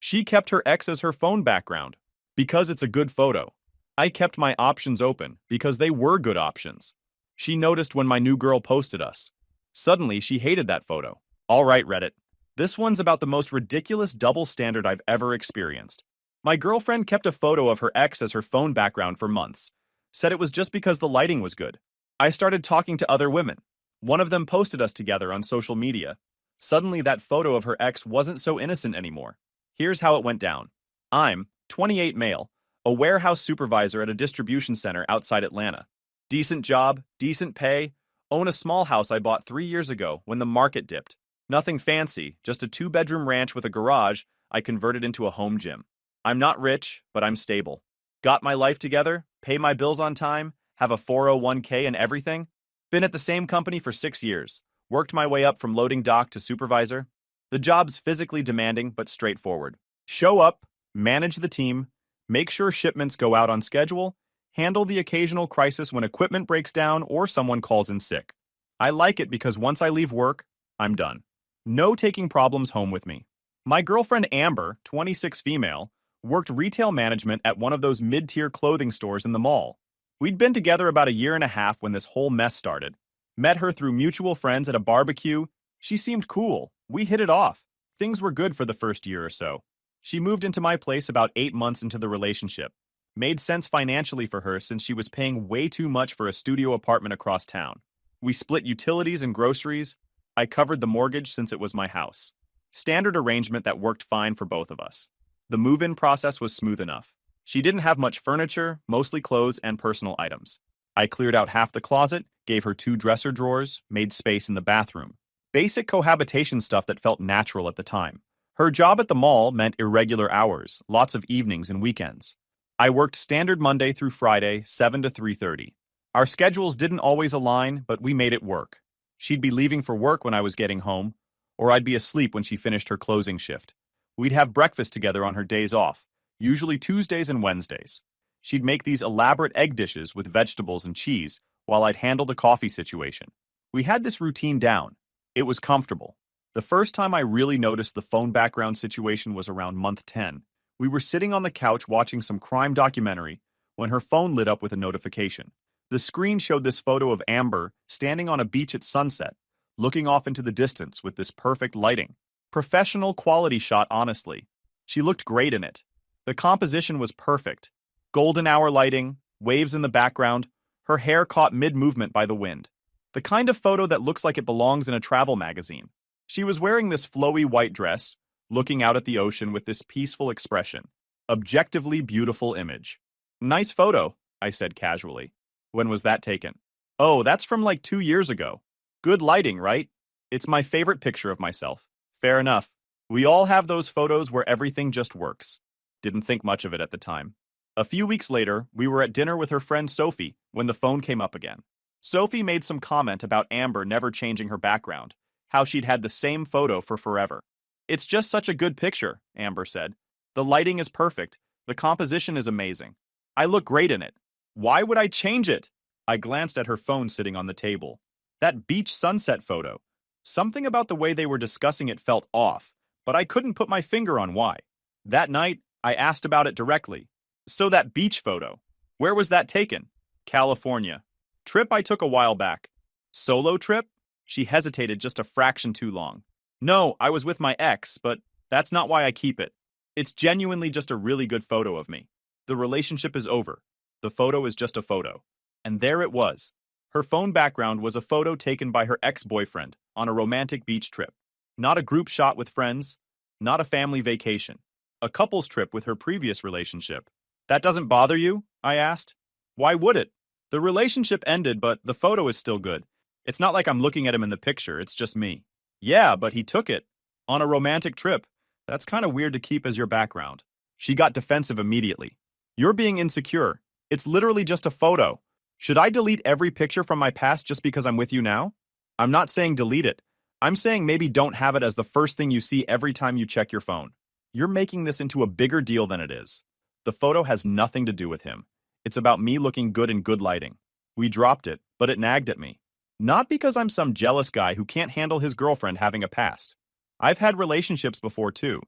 She kept her ex as her phone background because it's a good photo. I kept my options open because they were good options. She noticed when my new girl posted us. Suddenly, she hated that photo. All right, Reddit. This one's about the most ridiculous double standard I've ever experienced. My girlfriend kept a photo of her ex as her phone background for months. Said it was just because the lighting was good. I started talking to other women. One of them posted us together on social media. Suddenly, that photo of her ex wasn't so innocent anymore. Here's how it went down. I'm 28 male, a warehouse supervisor at a distribution center outside Atlanta. Decent job, decent pay, own a small house I bought 3 years ago when the market dipped. Nothing fancy, just a 2-bedroom ranch with a garage I converted into a home gym. I'm not rich, but I'm stable. Got my life together, pay my bills on time, have a 401k and everything. Been at the same company for 6 years. Worked my way up from loading dock to supervisor. The job's physically demanding but straightforward. Show up, manage the team, make sure shipments go out on schedule, handle the occasional crisis when equipment breaks down or someone calls in sick. I like it because once I leave work, I'm done. No taking problems home with me. My girlfriend Amber, 26 female, worked retail management at one of those mid-tier clothing stores in the mall. We'd been together about a year and a half when this whole mess started. Met her through mutual friends at a barbecue. She seemed cool. We hit it off. Things were good for the first year or so. She moved into my place about 8 months into the relationship. Made sense financially for her since she was paying way too much for a studio apartment across town. We split utilities and groceries. I covered the mortgage since it was my house. Standard arrangement that worked fine for both of us. The move-in process was smooth enough. She didn't have much furniture, mostly clothes and personal items. I cleared out half the closet, gave her 2 dresser drawers, made space in the bathroom. Basic cohabitation stuff that felt natural at the time. Her job at the mall meant irregular hours, lots of evenings and weekends. I worked standard Monday through Friday, 7 to 3:30. Our schedules didn't always align, but we made it work. She'd be leaving for work when I was getting home, or I'd be asleep when she finished her closing shift. We'd have breakfast together on her days off, usually Tuesdays and Wednesdays. She'd make these elaborate egg dishes with vegetables and cheese while I'd handle the coffee situation. We had this routine down. It was comfortable. The first time I really noticed the phone background situation was around month 10. We were sitting on the couch watching some crime documentary when her phone lit up with a notification. The screen showed this photo of Amber standing on a beach at sunset, looking off into the distance with this perfect lighting. Professional quality shot, honestly. She looked great in it. The composition was perfect. Golden hour lighting, waves in the background, her hair caught mid-movement by the wind. The kind of photo that looks like it belongs in a travel magazine. She was wearing this flowy white dress, looking out at the ocean with this peaceful expression. Objectively beautiful image. Nice photo, I said casually. When was that taken? Oh, that's from like 2 years ago. Good lighting, right? It's my favorite picture of myself. Fair enough. We all have those photos where everything just works. Didn't think much of it at the time. A few weeks later, we were at dinner with her friend Sophie when the phone came up again. Sophie made some comment about Amber never changing her background, how she'd had the same photo for forever. It's just such a good picture, Amber said. The lighting is perfect. The composition is amazing. I look great in it. Why would I change it? I glanced at her phone sitting on the table. That beach sunset photo. Something about the way they were discussing it felt off, but I couldn't put my finger on why. That night, I asked about it directly. So that beach photo, where was that taken? California. Trip I took a while back. Solo trip? She hesitated just a fraction too long. No, I was with my ex, but that's not why I keep it. It's genuinely just a really good photo of me. The relationship is over. The photo is just a photo. And there it was. Her phone background was a photo taken by her ex-boyfriend on a romantic beach trip. Not a group shot with friends, not a family vacation. A couple's trip with her previous relationship. That doesn't bother you? I asked. Why would it? The relationship ended, but the photo is still good. It's not like I'm looking at him in the picture, it's just me. Yeah, but he took it. On a romantic trip. That's kind of weird to keep as your background. She got defensive immediately. You're being insecure. It's literally just a photo. Should I delete every picture from my past just because I'm with you now? I'm not saying delete it. I'm saying maybe don't have it as the first thing you see every time you check your phone. You're making this into a bigger deal than it is. The photo has nothing to do with him. It's about me looking good in good lighting. We dropped it, but it nagged at me. Not because I'm some jealous guy who can't handle his girlfriend having a past. I've had relationships before too.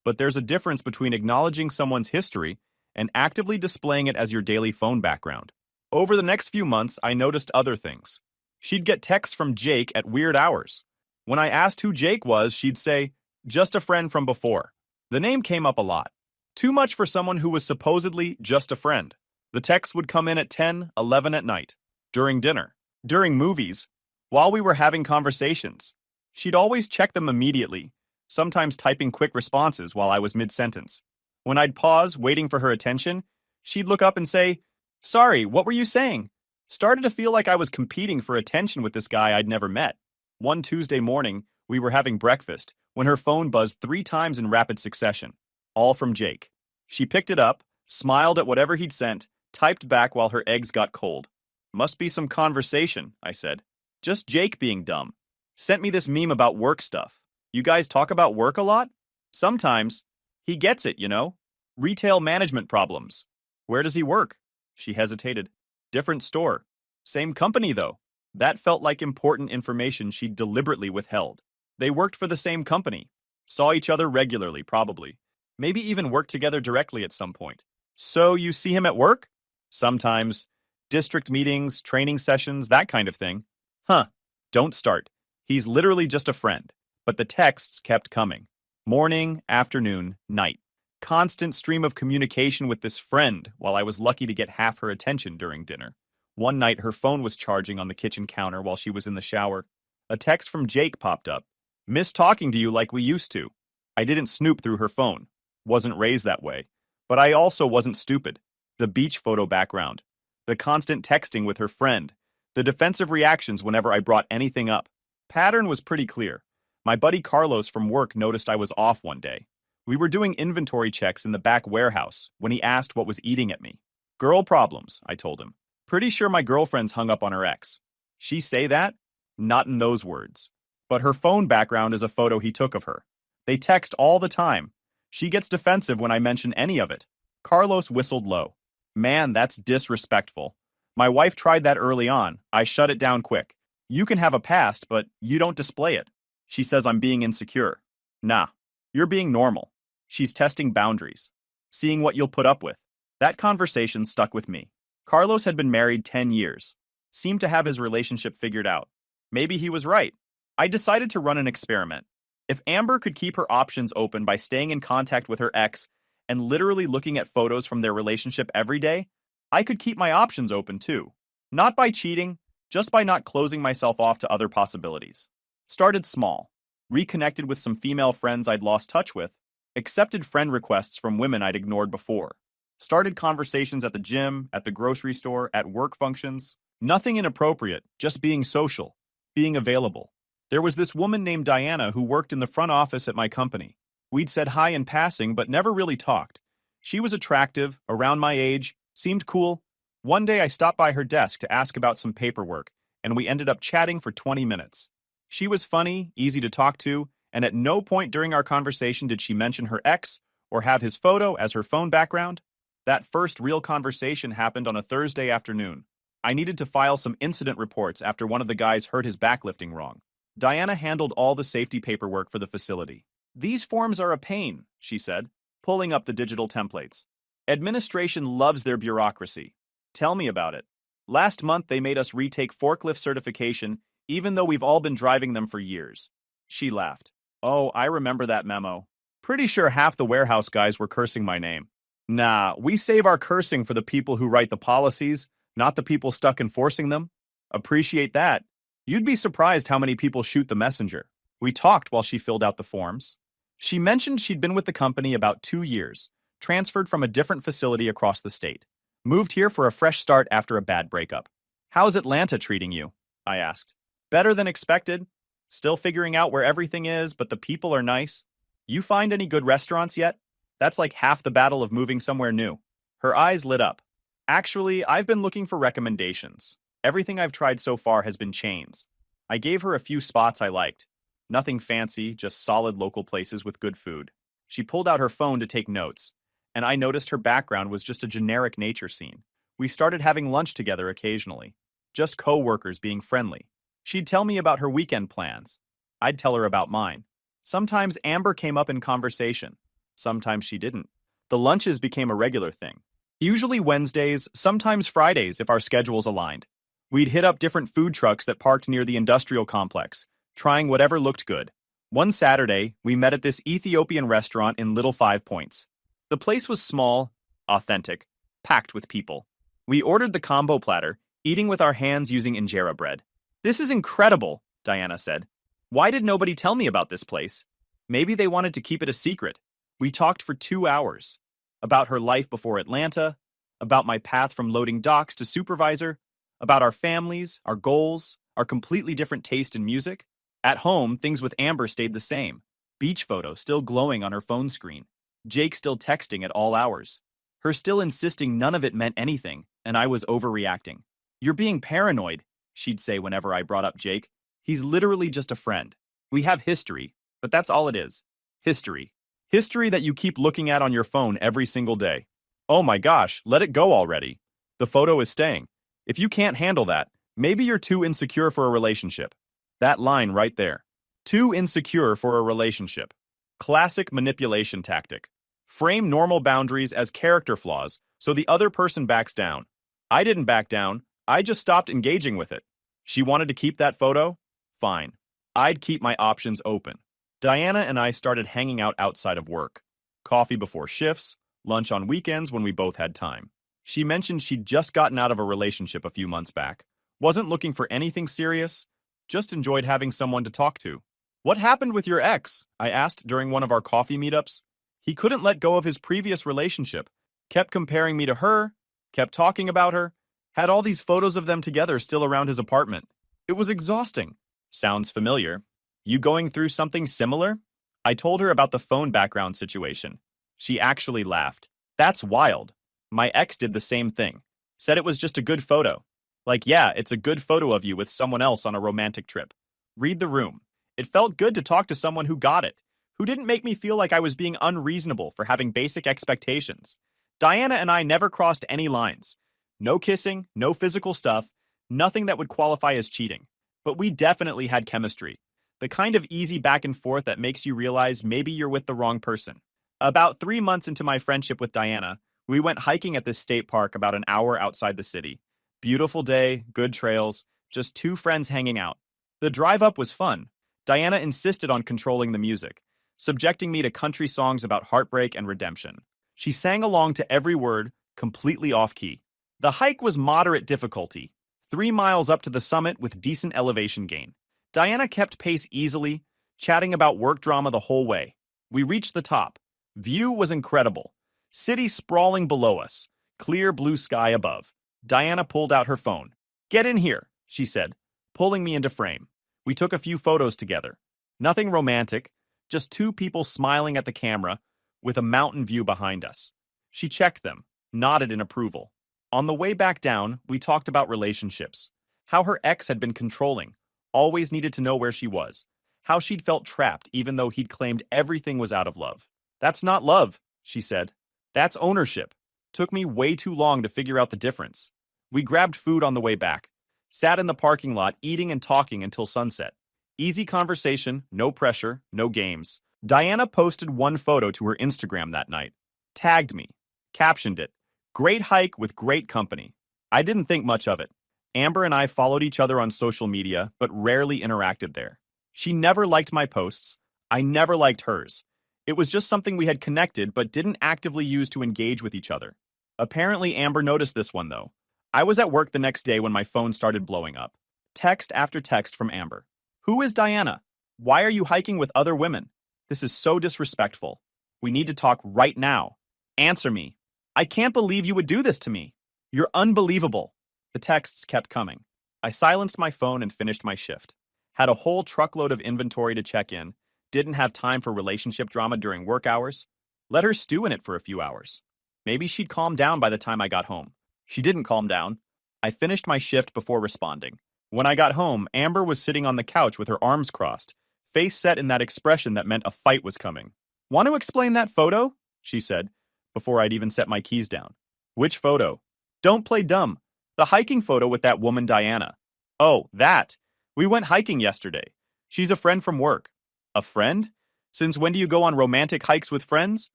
but there's a difference between acknowledging someone's history and actively displaying it as your daily phone background. Over the next few months, I noticed other things. She'd get texts from Jake at weird hours. When I asked who Jake was, she'd say, "Just a friend from before." The name came up a lot. Too much for someone who was supposedly just a friend. The texts would come in at 10, 11 at night, during dinner, during movies, while we were having conversations. She'd always check them immediately, sometimes typing quick responses while I was mid-sentence. When I'd pause, waiting for her attention, she'd look up and say, "Sorry, what were you saying?" Started to feel like I was competing for attention with this guy I'd never met. One Tuesday morning, we were having breakfast when her phone buzzed 3 times in rapid succession, all from Jake. She picked it up, smiled at whatever he'd sent, typed back while her eggs got cold. "Must be some conversation," I said. "Just Jake being dumb. Sent me this meme about work stuff. You guys talk about work a lot?" "Sometimes. He gets it, you know. Retail management problems." "Where does he work?" She hesitated. "Different store. Same company, though." That felt like important information she'd deliberately withheld. They worked for the same company. Saw each other regularly, probably. Maybe even worked together directly at some point. "So you see him at work?" "Sometimes. District meetings, training sessions, that kind of thing." "Huh. Don't start. He's literally just a friend." But the texts kept coming. Morning, afternoon, night. Constant stream of communication with this friend while I was lucky to get half her attention during dinner. One night, her phone was charging on the kitchen counter while she was in the shower. A text from Jake popped up. "Miss talking to you like we used to." I didn't snoop through her phone. Wasn't raised that way. But I also wasn't stupid. The beach photo background. The constant texting with her friend. The defensive reactions whenever I brought anything up. Pattern was pretty clear. My buddy Carlos from work noticed I was off one day. We were doing inventory checks in the back warehouse when he asked what was eating at me. "Girl problems," I told him. "Pretty sure my girlfriend's hung up on her ex." "She say that?" "Not in those words. But her phone background is a photo he took of her. They text all the time. She gets defensive when I mention any of it." Carlos whistled low. "Man, that's disrespectful. My wife tried that early on. I shut it down quick. You can have a past, but you don't display it." She says I'm being insecure. Nah, you're being normal. She's testing boundaries. Seeing what you'll put up with. That conversation stuck with me. Carlos had been married 10 years. Seemed to have his relationship figured out. Maybe he was right. I decided to run an experiment. If Amber could keep her options open by staying in contact with her ex and literally looking at photos from their relationship every day, I could keep my options open too. Not by cheating, just by not closing myself off to other possibilities. Started small. Reconnected with some female friends I'd lost touch with. Accepted friend requests from women I'd ignored before. Started conversations at the gym, at the grocery store, at work functions. Nothing inappropriate, just being social, being available. There was this woman named Diana who worked in the front office at my company. We'd said hi in passing, but never really talked. She was attractive, around my age, seemed cool. One day I stopped by her desk to ask about some paperwork, and we ended up chatting for 20 minutes. She was funny, easy to talk to, and at no point during our conversation did she mention her ex or have his photo as her phone background. That first real conversation happened on a Thursday afternoon. I needed to file some incident reports after one of the guys hurt his back lifting wrong. Diana handled all the safety paperwork for the facility. "These forms are a pain," she said, pulling up the digital templates. "Administration loves their bureaucracy." "Tell me about it." "Last month they made us retake forklift certification even though we've all been driving them for years." She laughed. "Oh, I remember that memo. Pretty sure half the warehouse guys were cursing my name." "Nah, we save our cursing for the people who write the policies, not the people stuck enforcing them." "Appreciate that. You'd be surprised how many people shoot the messenger." We talked while she filled out the forms. She mentioned she'd been with the company about 2 years, transferred from a different facility across the state. Moved here for a fresh start after a bad breakup. "How's Atlanta treating you?" I asked. "Better than expected. Still figuring out where everything is, but the people are nice." "You find any good restaurants yet?" That's like half the battle of moving somewhere new. Her eyes lit up. "Actually, I've been looking for recommendations. Everything I've tried so far has been chains." I gave her a few spots I liked. Nothing fancy, just solid local places with good food. She pulled out her phone to take notes, and I noticed her background was just a generic nature scene. We started having lunch together occasionally. Just co-workers being friendly. She'd tell me about her weekend plans. I'd tell her about mine. Sometimes Amber came up in conversation. Sometimes she didn't. The lunches became a regular thing. Usually Wednesdays, sometimes Fridays if our schedules aligned. We'd hit up different food trucks that parked near the industrial complex, trying whatever looked good. One Saturday, we met at this Ethiopian restaurant in Little Five Points. The place was small, authentic, packed with people. We ordered the combo platter, eating with our hands using injera bread. "This is incredible," Diana said. "Why did nobody tell me about this place?" Maybe they wanted to keep it a secret. We talked for 2 hours. About her life before Atlanta, about my path from loading docks to supervisor, about our families, our goals, our completely different taste in music. At home, things with Amber stayed the same. Beach photo still glowing on her phone screen. Jake still texting at all hours. Her still insisting none of it meant anything, and I was overreacting. "You're being paranoid," she'd say whenever I brought up Jake. "He's literally just a friend. We have history, but that's all it is. History. History that you keep looking at on your phone every single day. Oh my gosh, let it go already. The photo is staying. If you can't handle that, maybe you're too insecure for a relationship." That line right there. Too insecure for a relationship. Classic manipulation tactic. Frame normal boundaries as character flaws so the other person backs down. I didn't back down. I just stopped engaging with it. She wanted to keep that photo? Fine. I'd keep my options open. Diana and I started hanging out outside of work. Coffee before shifts, lunch on weekends when we both had time. She mentioned she'd just gotten out of a relationship a few months back. Wasn't looking for anything serious, just enjoyed having someone to talk to. "What happened with your ex?" I asked during one of our coffee meetups. "He couldn't let go of his previous relationship. Kept comparing me to her, kept talking about her, had all these photos of them together still around his apartment. It was exhausting." Sounds familiar. You going through something similar? I told her about the phone background situation. She actually laughed. "That's wild. My ex did the same thing. Said it was just a good photo. Like, yeah, it's a good photo of you with someone else on a romantic trip. Read the room. It felt good to talk to someone who got it, who didn't make me feel like I was being unreasonable for having basic expectations. Diana and I never crossed any lines. No kissing, no physical stuff, nothing that would qualify as cheating. But we definitely had chemistry. The kind of easy back and forth that makes you realize maybe you're with the wrong person." About 3 months into my friendship with Diana, we went hiking at this state park about an hour outside the city. Beautiful day, good trails, just two friends hanging out. The drive up was fun. Diana insisted on controlling the music, subjecting me to country songs about heartbreak and redemption. She sang along to every word, completely off-key. The hike was moderate difficulty, 3 miles up to the summit with decent elevation gain. Diana kept pace easily, chatting about work drama the whole way. We reached the top. View was incredible. City sprawling below us, clear blue sky above. Diana pulled out her phone. "Get in here," she said, pulling me into frame. We took a few photos together. Nothing romantic, just two people smiling at the camera with a mountain view behind us. She checked them, nodded in approval. On the way back down, we talked about relationships. How her ex had been controlling, always needed to know where she was. How she'd felt trapped even though he'd claimed everything was out of love. "That's not love," she said. "That's ownership." Took me way too long to figure out the difference. We grabbed food on the way back. Sat in the parking lot eating and talking until sunset. Easy conversation, no pressure, no games. Diana posted one photo to her Instagram that night. Tagged me. Captioned it, "Great hike with great company." I didn't think much of it. Amber and I followed each other on social media, but rarely interacted there. She never liked my posts. I never liked hers. It was just something we had connected but didn't actively use to engage with each other. Apparently Amber noticed this one though. I was at work the next day when my phone started blowing up. Text after text from Amber. "Who is Diana? Why are you hiking with other women? This is so disrespectful. We need to talk right now. Answer me. I can't believe you would do this to me. You're unbelievable." The texts kept coming. I silenced my phone and finished my shift. Had a whole truckload of inventory to check in. Didn't have time for relationship drama during work hours. Let her stew in it for a few hours. Maybe she'd calm down by the time I got home. She didn't calm down. I finished my shift before responding. When I got home, Amber was sitting on the couch with her arms crossed, face set in that expression that meant a fight was coming. "Want to explain that photo?" she said, before I'd even set my keys down. "Which photo?" "Don't play dumb. The hiking photo with that woman Diana." "Oh, that. We went hiking yesterday. She's a friend from work." "A friend? Since when do you go on romantic hikes with friends?"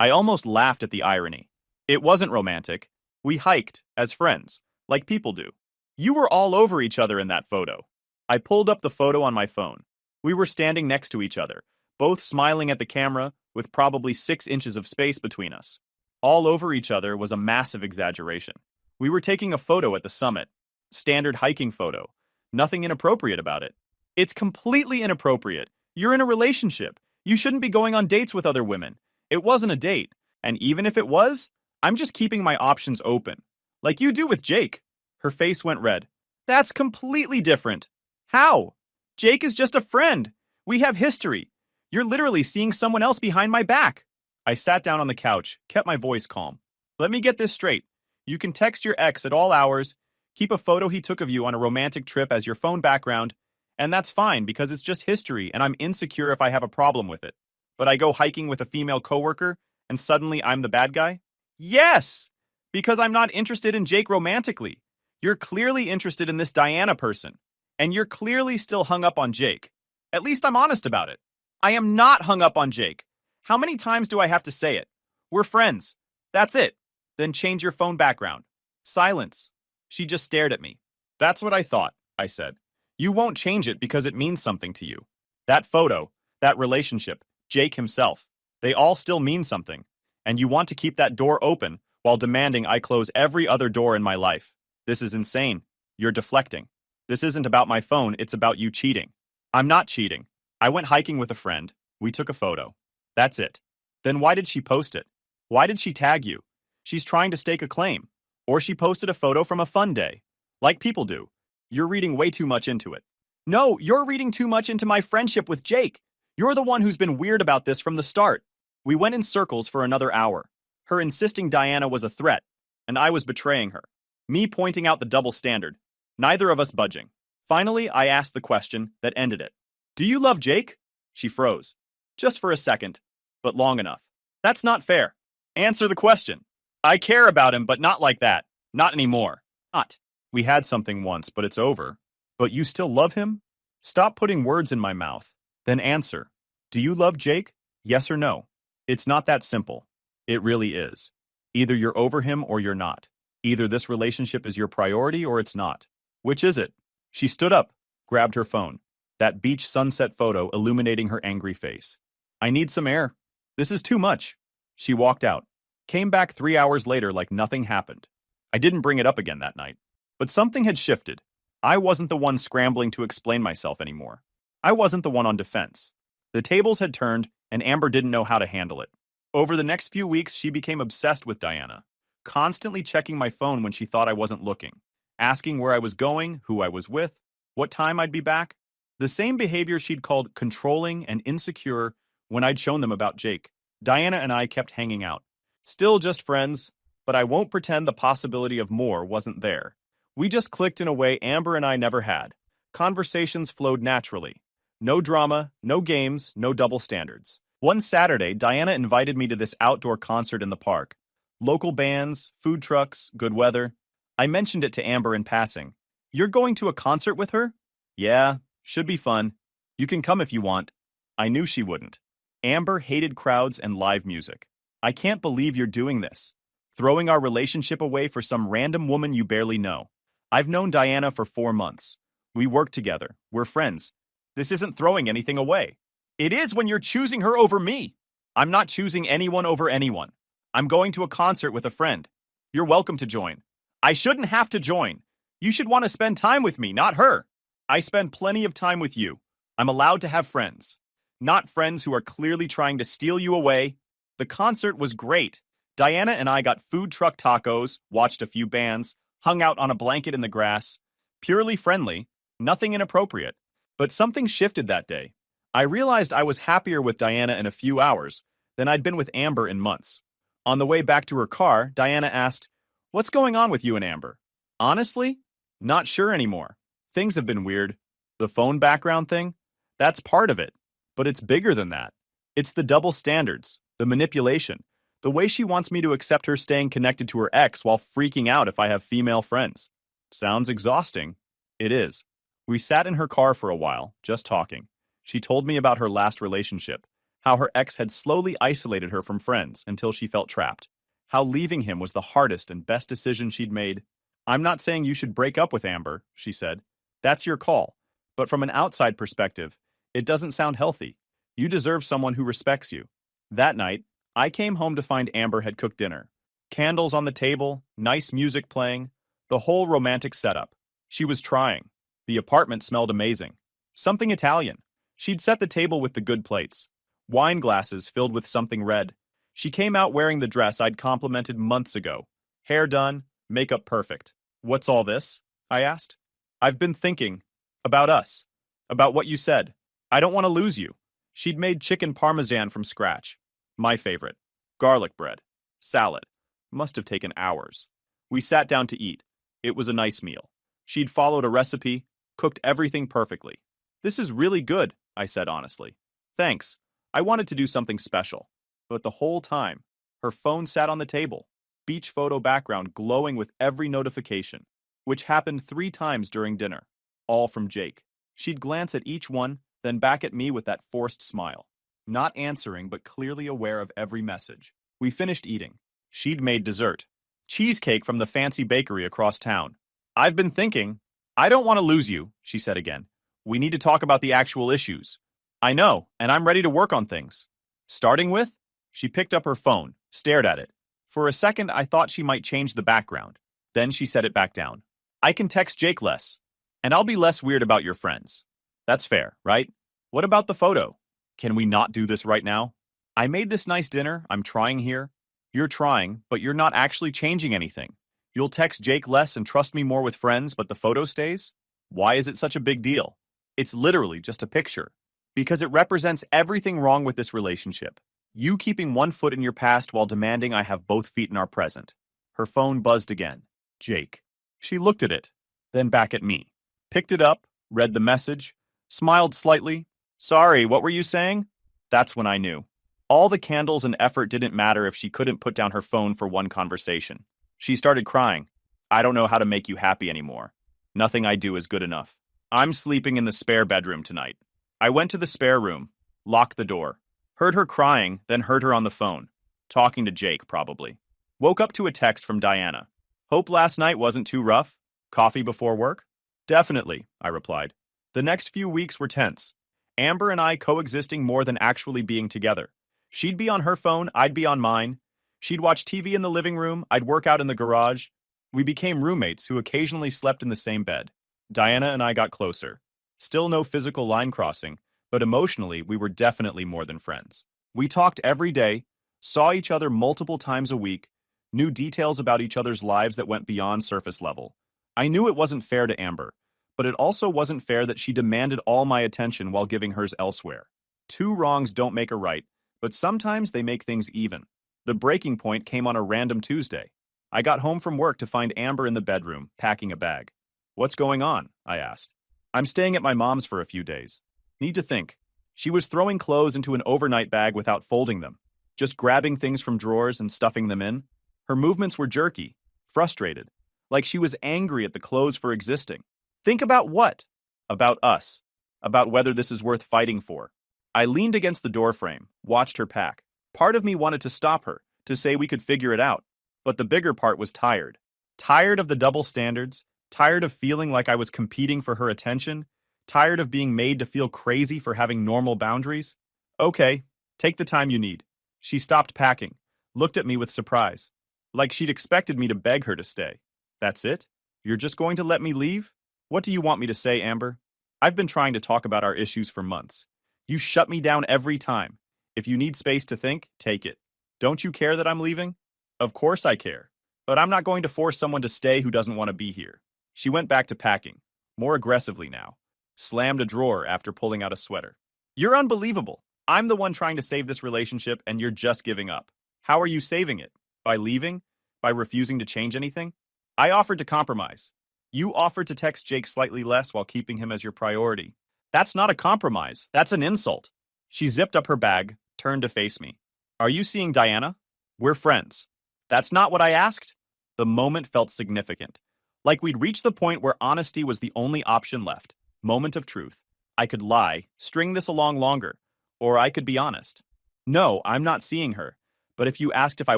I almost laughed at the irony. It wasn't romantic. We hiked, as friends, like people do. You were all over each other in that photo. I pulled up the photo on my phone. We were standing next to each other, both smiling at the camera, with probably 6 inches of space between us. All over each other was a massive exaggeration. We were taking a photo at the summit. Standard hiking photo. Nothing inappropriate about it. It's completely inappropriate. You're in a relationship. You shouldn't be going on dates with other women. It wasn't a date. And even if it was, I'm just keeping my options open. Like you do with Jake. Her face went red. That's completely different. How? Jake is just a friend. We have history. You're literally seeing someone else behind my back. I sat down on the couch, kept my voice calm. Let me get this straight. You can text your ex at all hours, keep a photo he took of you on a romantic trip as your phone background, and that's fine because it's just history and I'm insecure if I have a problem with it. But I go hiking with a female coworker and suddenly I'm the bad guy? Yes! Because I'm not interested in Jake romantically. You're clearly interested in this Diana person. And you're clearly still hung up on Jake. At least I'm honest about it. I am not hung up on Jake. How many times do I have to say it? We're friends. That's it. Then change your phone background. Silence. She just stared at me. That's what I thought, I said. You won't change it because it means something to you. That photo, that relationship, Jake himself, they all still mean something. And you want to keep that door open while demanding I close every other door in my life. This is insane. You're deflecting. This isn't about my phone, it's about you cheating. I'm not cheating. I went hiking with a friend. We took a photo. That's it. Then why did she post it? Why did she tag you? She's trying to stake a claim. Or she posted a photo from a fun day. Like people do. You're reading way too much into it. No, you're reading too much into my friendship with Jake. You're the one who's been weird about this from the start. We went in circles for another hour. Her insisting Diana was a threat, and I was betraying her. Me pointing out the double standard. Neither of us budging. Finally, I asked the question that ended it. Do you love Jake? She froze. Just for a second, but long enough. That's not fair. Answer the question. I care about him, but not like that. Not anymore. Not. We had something once, but it's over. But you still love him? Stop putting words in my mouth. Then answer. Do you love Jake? Yes or no? It's not that simple. It really is. Either you're over him or you're not. Either this relationship is your priority or it's not. Which is it? She stood up, grabbed her phone. That beach sunset photo illuminating her angry face. I need some air. This is too much. She walked out. Came back 3 hours later like nothing happened. I didn't bring it up again that night. But something had shifted. I wasn't the one scrambling to explain myself anymore. I wasn't the one on defense. The tables had turned, and Amber didn't know how to handle it. Over the next few weeks, she became obsessed with Diana, constantly checking my phone when she thought I wasn't looking, asking where I was going, who I was with, what time I'd be back. The same behavior she'd called controlling and insecure when I'd shown them about Jake. Diana and I kept hanging out. Still just friends, but I won't pretend the possibility of more wasn't there. We just clicked in a way Amber and I never had. Conversations flowed naturally. No drama, no games, no double standards. One Saturday, Diana invited me to this outdoor concert in the park. Local bands, food trucks, good weather. I mentioned it to Amber in passing. You're going to a concert with her? Yeah, should be fun. You can come if you want. I knew she wouldn't. Amber hated crowds and live music. I can't believe you're doing this. Throwing our relationship away for some random woman you barely know. I've known Diana for 4 months. We work together. We're friends. This isn't throwing anything away. It is when you're choosing her over me. I'm not choosing anyone over anyone. I'm going to a concert with a friend. You're welcome to join. I shouldn't have to join. You should want to spend time with me, not her. I spend plenty of time with you. I'm allowed to have friends. Not friends who are clearly trying to steal you away. The concert was great. Diana and I got food truck tacos, watched a few bands, hung out on a blanket in the grass. Purely friendly, nothing inappropriate. But something shifted that day. I realized I was happier with Diana in a few hours than I'd been with Amber in months. On the way back to her car, Diana asked, "What's going on with you and Amber?" Honestly, not sure anymore. Things have been weird. The phone background thing? That's part of it. But it's bigger than that. It's the double standards, the manipulation, the way she wants me to accept her staying connected to her ex while freaking out if I have female friends. Sounds exhausting. It is. We sat in her car for a while, just talking. She told me about her last relationship, How her ex had slowly isolated her from friends until she felt trapped. How leaving him was the hardest and best decision she'd made. I'm not saying you should break up with Amber, she said. That's your call. But from an outside perspective, it doesn't sound healthy. You deserve someone who respects you. That night, I came home to find Amber had cooked dinner. Candles on the table, nice music playing, the whole romantic setup. She was trying. The apartment smelled amazing. Something Italian. She'd set the table with the good plates. Wine glasses filled with something red. She came out wearing the dress I'd complimented months ago. Hair done, makeup perfect. What's all this? I asked. I've been thinking. About us. About what you said. I don't want to lose you. She'd made chicken parmesan from scratch. My favorite. Garlic bread. Salad. Must have taken hours. We sat down to eat. It was a nice meal. She'd followed a recipe, cooked everything perfectly. This is really good, I said honestly. Thanks. I wanted to do something special. But the whole time, her phone sat on the table, beach photo background glowing with every notification, which happened 3 times during dinner, all from Jake. She'd glance at each one, then back at me with that forced smile, not answering but clearly aware of every message. We finished eating. She'd made dessert, cheesecake from the fancy bakery across town. I've been thinking. I don't want to lose you, she said again. We need to talk about the actual issues. I know, and I'm ready to work on things. Starting with? She picked up her phone, stared at it. For a second, I thought she might change the background. Then she set it back down. I can text Jake less, and I'll be less weird about your friends. That's fair, right? What about the photo? Can we not do this right now? I made this nice dinner. I'm trying here. You're trying, but you're not actually changing anything. You'll text Jake less and trust me more with friends, but the photo stays? Why is it such a big deal? It's literally just a picture. Because it represents everything wrong with this relationship. You keeping one foot in your past while demanding I have both feet in our present. Her phone buzzed again. Jake. She looked at it, then back at me. Picked it up, read the message, smiled slightly. Sorry, what were you saying? That's when I knew. All the candles and effort didn't matter if she couldn't put down her phone for one conversation. She started crying. I don't know how to make you happy anymore. Nothing I do is good enough. I'm sleeping in the spare bedroom tonight. I went to the spare room, locked the door, heard her crying, then heard her on the phone, talking to Jake probably. Woke up to a text from Diana. Hope last night wasn't too rough? Coffee before work? Definitely, I replied. The next few weeks were tense. Amber and I coexisting more than actually being together. She'd be on her phone, I'd be on mine. She'd watch TV in the living room, I'd work out in the garage. We became roommates who occasionally slept in the same bed. Diana and I got closer. Still no physical line crossing, but emotionally we were definitely more than friends. We talked every day, saw each other multiple times a week, knew details about each other's lives that went beyond surface level. I knew it wasn't fair to Amber, but it also wasn't fair that she demanded all my attention while giving hers elsewhere. 2 wrongs don't make a right, but sometimes they make things even. The breaking point came on a random Tuesday. I got home from work to find Amber in the bedroom, packing a bag. What's going on? I asked. I'm staying at my mom's for a few days. Need to think. She was throwing clothes into an overnight bag without folding them, just grabbing things from drawers and stuffing them in. Her movements were jerky, frustrated, like she was angry at the clothes for existing. Think about what? About us. About whether this is worth fighting for. I leaned against the doorframe, watched her pack. Part of me wanted to stop her, to say we could figure it out. But the bigger part was tired. Tired of the double standards, tired of feeling like I was competing for her attention, tired of being made to feel crazy for having normal boundaries. Okay, take the time you need. She stopped packing, looked at me with surprise, like she'd expected me to beg her to stay. That's it? You're just going to let me leave? What do you want me to say, Amber? I've been trying to talk about our issues for months. You shut me down every time. If you need space to think, take it. Don't you care that I'm leaving? Of course I care. But I'm not going to force someone to stay who doesn't want to be here. She went back to packing, more aggressively now. Slammed a drawer after pulling out a sweater. You're unbelievable. I'm the one trying to save this relationship and you're just giving up. How are you saving it? By leaving? By refusing to change anything? I offered to compromise. You offered to text Jake slightly less while keeping him as your priority. That's not a compromise. That's an insult. She zipped up her bag, turned to face me. Are you seeing Diana? We're friends. That's not what I asked. The moment felt significant. Like we'd reached the point where honesty was the only option left. Moment of truth. I could lie, string this along longer, or I could be honest. No, I'm not seeing her. But if you asked if I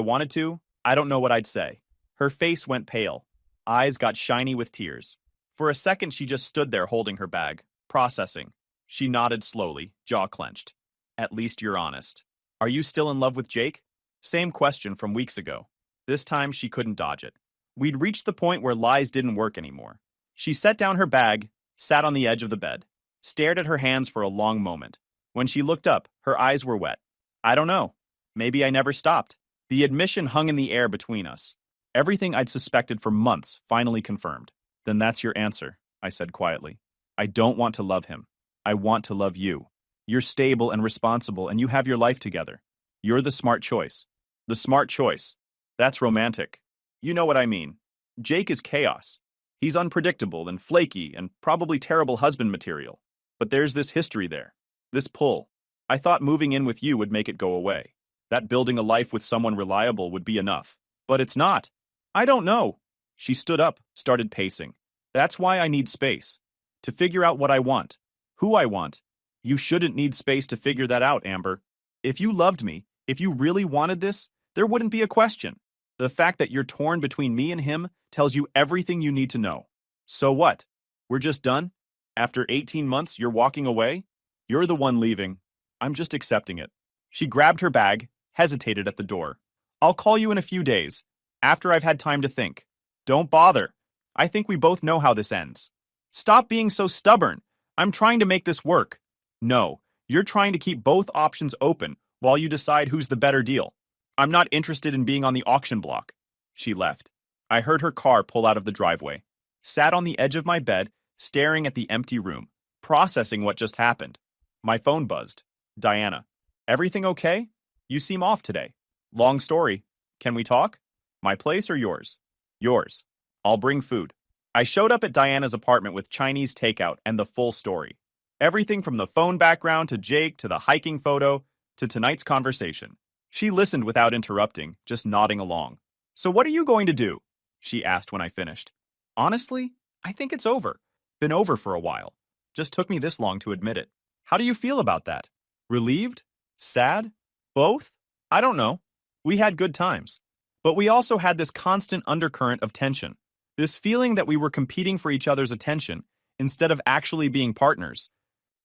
wanted to, I don't know what I'd say. Her face went pale. Eyes got shiny with tears. For a second, she just stood there holding her bag, processing. She nodded slowly, jaw clenched. At least you're honest. Are you still in love with Jake? Same question from weeks ago. This time, she couldn't dodge it. We'd reached the point where lies didn't work anymore. She set down her bag, sat on the edge of the bed, stared at her hands for a long moment. When she looked up, her eyes were wet. I don't know. Maybe I never stopped. The admission hung in the air between us. Everything I'd suspected for months finally confirmed. Then that's your answer, I said quietly. I don't want to love him. I want to love you. You're stable and responsible, and you have your life together. You're the smart choice. The smart choice. That's romantic. You know what I mean. Jake is chaos. He's unpredictable and flaky and probably terrible husband material. But there's this history there. This pull. I thought moving in with you would make it go away. That building a life with someone reliable would be enough. But it's not. I don't know. She stood up, started pacing. That's why I need space. To figure out what I want. Who I want. You shouldn't need space to figure that out, Amber. If you loved me, if you really wanted this, there wouldn't be a question. The fact that you're torn between me and him tells you everything you need to know. So what? We're just done? After 18 months, you're walking away? You're the one leaving. I'm just accepting it. She grabbed her bag, hesitated at the door. I'll call you in a few days, after I've had time to think. Don't bother. I think we both know how this ends. Stop being so stubborn. I'm trying to make this work. No, you're trying to keep both options open while you decide who's the better deal. I'm not interested in being on the auction block. She left. I heard her car pull out of the driveway. Sat on the edge of my bed, staring at the empty room, processing what just happened. My phone buzzed. Diana. Everything okay? You seem off today. Long story. Can we talk? My place or yours? Yours. I'll bring food. I showed up at Diana's apartment with Chinese takeout and the full story. Everything from the phone background to Jake to the hiking photo to tonight's conversation. She listened without interrupting, just nodding along. So what are you going to do? She asked when I finished. Honestly, I think it's over. Been over for a while. Just took me this long to admit it. How do you feel about that? Relieved? Sad? Both? I don't know. We had good times. But we also had this constant undercurrent of tension. This feeling that we were competing for each other's attention instead of actually being partners.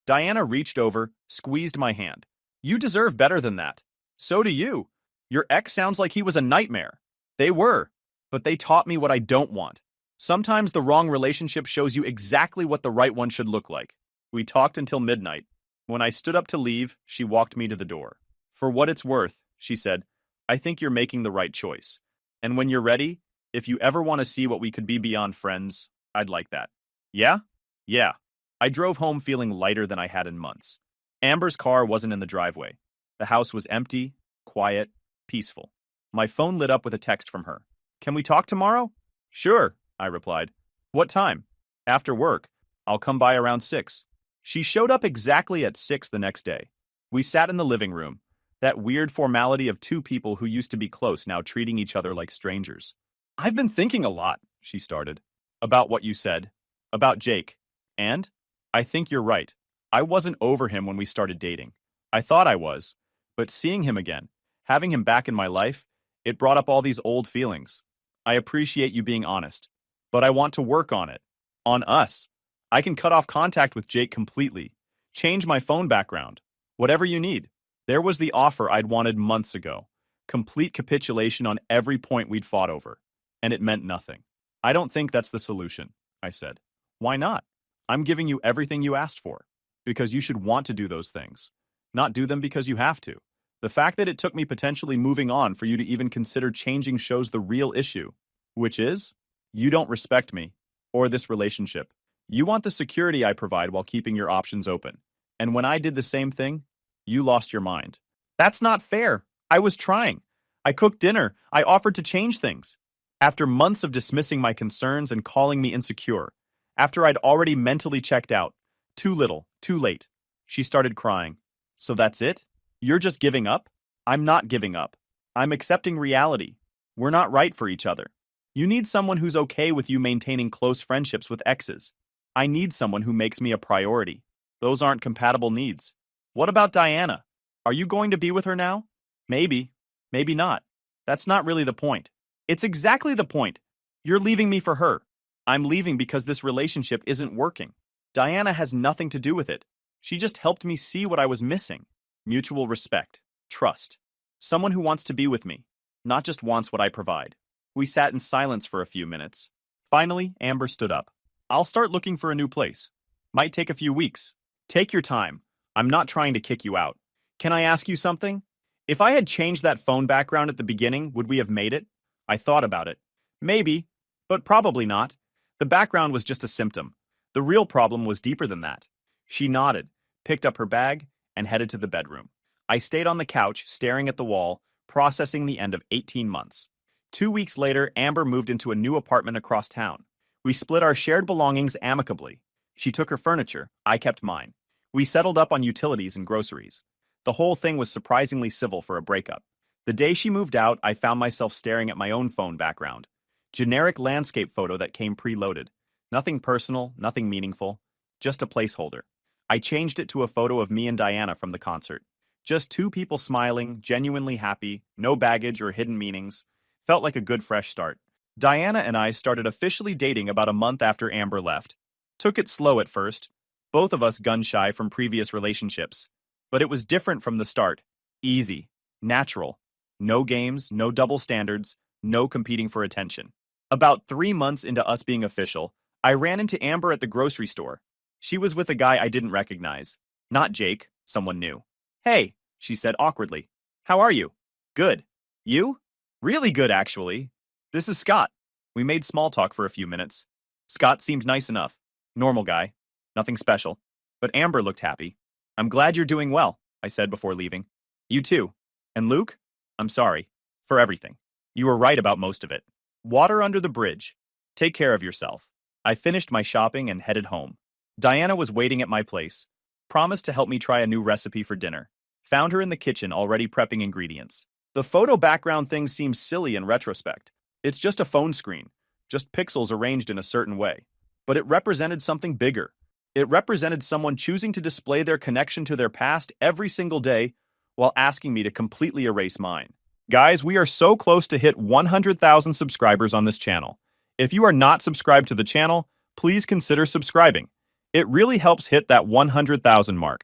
Diana reached over, squeezed my hand. You deserve better than that. So do you. Your ex sounds like he was a nightmare. They were, but they taught me what I don't want. Sometimes the wrong relationship shows you exactly what the right one should look like. We talked until midnight. When I stood up to leave, she walked me to the door. For what it's worth, she said, I think you're making the right choice. And when you're ready, if you ever want to see what we could be beyond friends, I'd like that. Yeah? Yeah. I drove home feeling lighter than I had in months. Amber's car wasn't in the driveway. The house was empty, quiet, peaceful. My phone lit up with a text from her. Can we talk tomorrow? Sure, I replied. What time? After work. I'll come by around 6. She showed up exactly at 6 the next day. We sat in the living room, that weird formality of two people who used to be close now treating each other like strangers. I've been thinking a lot, she started. About what you said. About Jake. And? I think you're right. I wasn't over him when we started dating. I thought I was. But seeing him again, having him back in my life, it brought up all these old feelings. I appreciate you being honest. But I want to work on it. On us. I can cut off contact with Jake completely. Change my phone background. Whatever you need. There was the offer I'd wanted months ago. Complete capitulation on every point we'd fought over. And it meant nothing. I don't think that's the solution, I said. Why not? I'm giving you everything you asked for. Because you should want to do those things. Not do them because you have to. The fact that it took me potentially moving on for you to even consider changing shows the real issue. Which is, you don't respect me. Or this relationship. You want the security I provide while keeping your options open. And when I did the same thing, you lost your mind. That's not fair. I was trying. I cooked dinner. I offered to change things. After months of dismissing my concerns and calling me insecure, after I'd already mentally checked out, too little, too late, she started crying. So that's it? You're just giving up? I'm not giving up. I'm accepting reality. We're not right for each other. You need someone who's okay with you maintaining close friendships with exes. I need someone who makes me a priority. Those aren't compatible needs. What about Diana? Are you going to be with her now? Maybe. Maybe not. That's not really the point. It's exactly the point. You're leaving me for her. I'm leaving because this relationship isn't working. Diana has nothing to do with it. She just helped me see what I was missing. Mutual respect. Trust. Someone who wants to be with me, not just wants what I provide. We sat in silence for a few minutes. Finally, Amber stood up. I'll start looking for a new place. Might take a few weeks. Take your time. I'm not trying to kick you out. Can I ask you something? If I had changed that phone background at the beginning, would we have made it? I thought about it. Maybe, but probably not. The background was just a symptom. The real problem was deeper than that. She nodded, picked up her bag, and headed to the bedroom. I stayed on the couch, staring at the wall, processing the end of 18 months. 2 weeks later, Amber moved into a new apartment across town. We split our shared belongings amicably. She took her furniture, I kept mine. We settled up on utilities and groceries. The whole thing was surprisingly civil for a breakup. The day she moved out, I found myself staring at my own phone background. Generic landscape photo that came preloaded. Nothing personal, nothing meaningful, just a placeholder. I changed it to a photo of me and Diana from the concert. Just two people smiling, genuinely happy, no baggage or hidden meanings. Felt like a good fresh start. Diana and I started officially dating about a month after Amber left. Took it slow at first, both of us gun-shy from previous relationships. But it was different from the start. Easy, natural. No games, no double standards, no competing for attention. About 3 months into us being official, I ran into Amber at the grocery store. She was with a guy I didn't recognize. Not Jake, someone new. Hey, she said awkwardly. How are you? Good. You? Really good, actually. This is Scott. We made small talk for a few minutes. Scott seemed nice enough. Normal guy. Nothing special. But Amber looked happy. I'm glad you're doing well, I said before leaving. You too. And Luke? I'm sorry. For everything. You were right about most of it. Water under the bridge. Take care of yourself. I finished my shopping and headed home. Diana was waiting at my place. Promised to help me try a new recipe for dinner. Found her in the kitchen already prepping ingredients. The photo background thing seems silly in retrospect. It's just a phone screen, just pixels arranged in a certain way. But it represented something bigger. It represented someone choosing to display their connection to their past every single day while asking me to completely erase mine. Guys, we are so close to hit 100,000 subscribers on this channel. If you are not subscribed to the channel, please consider subscribing. It really helps hit that 100,000 mark.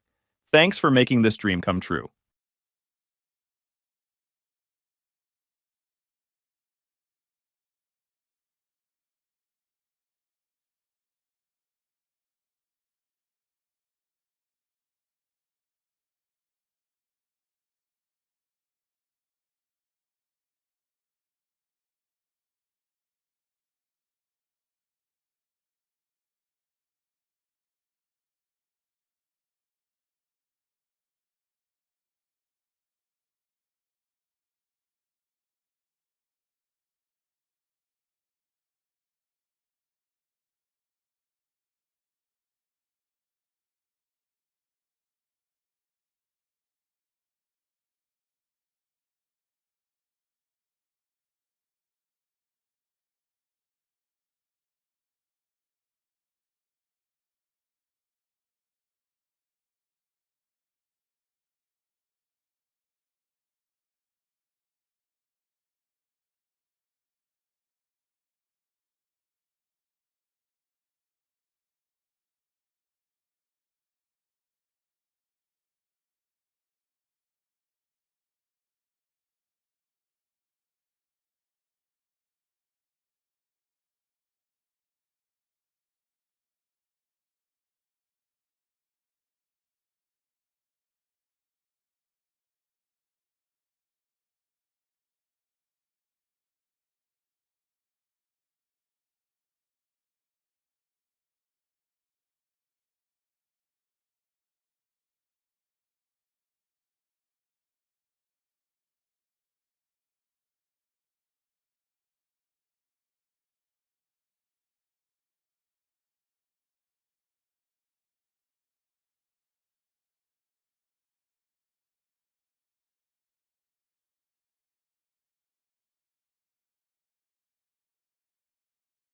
Thanks for making this dream come true.